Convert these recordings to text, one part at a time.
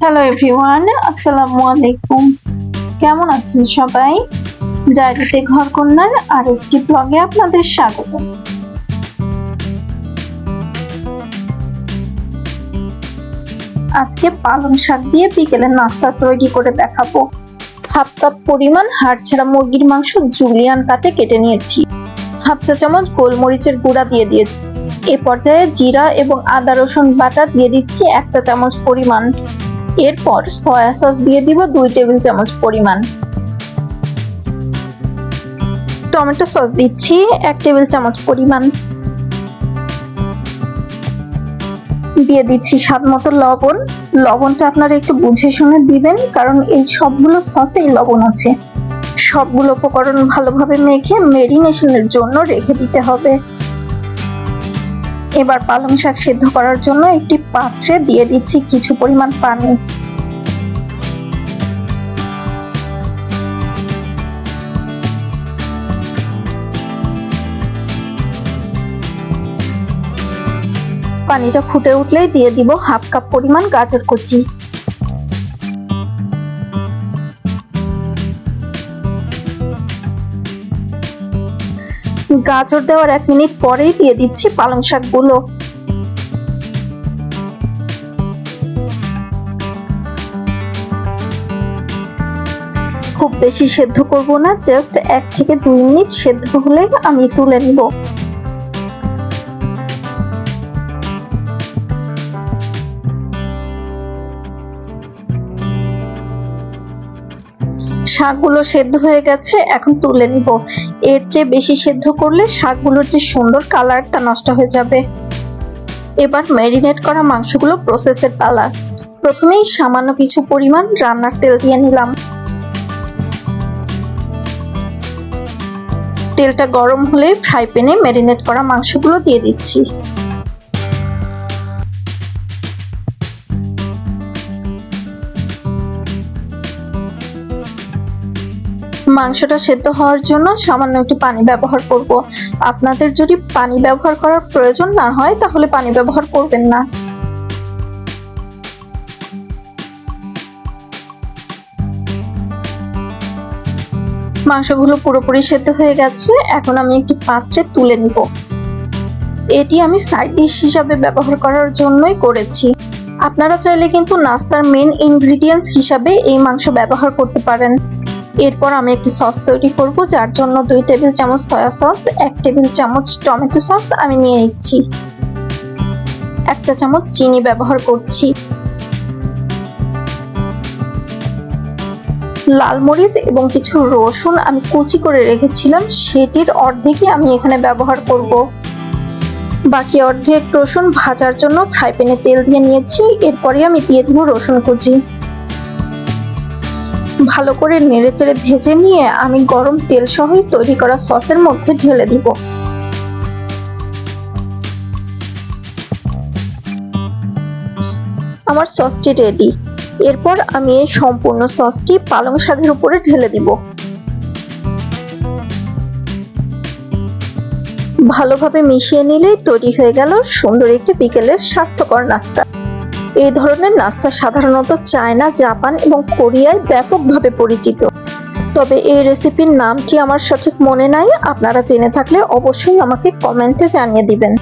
Hello everyone, আসসালামু আলাইকুম। কেমন আছেন সবাই? ডায়েরিতে ঘর কন্যার আরেকটি ব্লগে আপনাদের স্বাগত। আজকে পালং শাক দিয়ে বিকেলের নাস্তা তৈরি করে দেখাবো। হাফ কাপ পরিমাণ হাড়ছাড়া মুরগির মাংস জুলিয়ান কাটে কেটে নিয়েছি। হাফ চা চামচ গোলমরিচের গুঁড়া দিয়ে দিয়েছি। এ পর্যায়ে জিরা এবং আদা রসুন বাটা দিয়ে দিচ্ছি 1 চা চামচ পরিমাণ। এরপর সয়া সস দিয়ে দিব 2 টেবিল চামচ পরিমাণ। টমেটো সস দিচ্ছি 1 টেবিল চামচ পরিমাণ। দিয়ে দিচ্ছি স্বাদ মতো লবণ। লবণটা আপনারা একটু বুঝে শুনে দিবেন, কারণ এই সবগুলো সসেই লবণ আছে। সবগুলো উপকরণ ভালোভাবে মেখে মেরিনেশনের জন্য রেখে দিতে হবে। এবার পালং শাক সিদ্ধ করার জন্য একটি পাত্রে দিয়ে দিচ্ছি কিছু পরিমাণ পানি। পানিটা ফুটে উঠলেই দিয়ে দিব হাফ কাপ পরিমাণ গাজর কুচি। গাজর দেওয়ার 1 মিনিট পরেই দিয়ে দিচ্ছি পালং শাকগুলো। খুব বেশি সেদ্ধ করব না, জাস্ট 1 থেকে 2 মিনিট সেদ্ধ হলে আমি তুলে নিব। শাকগুলো সেদ্ধ হয়ে গেছে, এখন তুলে নিব। এর চেয়ে বেশি সেদ্ধ করলে শাকগুলোর যে সুন্দর কালার তা নষ্ট হয়ে যাবে। এবার ম্যারিনেট করা মাংসগুলো প্রসেসের পালা। প্রথমেই সামান্য কিছু পরিমাণ রান্নার তেল দিয়ে নিলাম। তেলটা গরম হলে ফ্রাই প্যানে ম্যারিনেট করা মাংসগুলো দিয়ে দিচ্ছি। মাংসটা সেদ্ধ হওয়ার জন্য সামান্য একটু পানি ব্যবহার করব। আপনাদের যদি পানি ব্যবহার করার প্রয়োজন না হয় তাহলে পানি ব্যবহার করবেন না। মাংসগুলো পুরোপুরি সেদ্ধ হয়ে গেছে, এখন আমি একটি পাত্রে তুলে নিব। এটি আমি সাইড ডিশ হিসাবে ব্যবহার করার জন্যই করেছি। আপনারা চাইলে কিন্তু নাস্তার মেন ইনগ্রেডিয়েন্টস হিসাবে এই মাংস ব্যবহার করতে পারেন। এরপর আমি একটি সস তৈরি করব, যার জন্য 2 টেবিল চামচ সয়া সস, 1 টেবিল চামচ টমেটো সস আমি নিয়ে নিচ্ছি। 1 চা চামচ চিনি ব্যবহার করছি। লাল মরিচ এবং কিছু রসুন আমি কুচি করে রেখেছিলাম, সেটির অর্ধেকই আমি এখানে ব্যবহার করব। বাকি অর্ধেক রসুন ভাজার জন্য ফ্রাই প্যানে তেল দিয়ে নিয়েছি। এরপরে আমি দিয়ে দিব রসুন কুচি। ভালো করে নেড়েচেড়ে ভেজে নিয়ে আমি গরম তেল সহই তৈরি করা সসের মধ্যে ঢেলে দিব। আমার সসটি রেডি। এরপর আমি এই সম্পূর্ণ সসটি পালং শাকের উপরে ঢেলে দিব। ভালোভাবে মিশিয়ে নিলেই তৈরি হয়ে গেল সুন্দর একটি বিকেলের স্বাস্থ্যকর নাস্তা। এই ধরনের নাস্তা সাধারণত চায়না, জাপান এবং কোরিয়ায় ব্যাপকভাবে পরিচিত। তবে এই রেসিপির নামটি আমার সঠিক মনে নাই, আপনারা জেনে থাকলে অবশ্যই আমাকে কমেন্টে জানিয়ে দিবেন।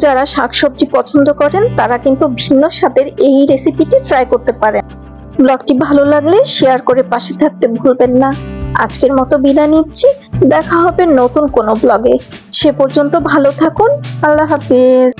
যারা শাকসবজি পছন্দ করেন তারা কিন্তু ভিন্ন স্বাদের এই রেসিপিটি ট্রাই করতে পারেন। ব্লগটি ভালো লাগলে শেয়ার করে পাশে থাকতে ভুলবেন না। আজকের মতো বিদায় নিচ্ছি, দেখা হবে নতুন কোনো ব্লগে। সে পর্যন্ত ভালো থাকুন, আল্লাহ হাফেজ।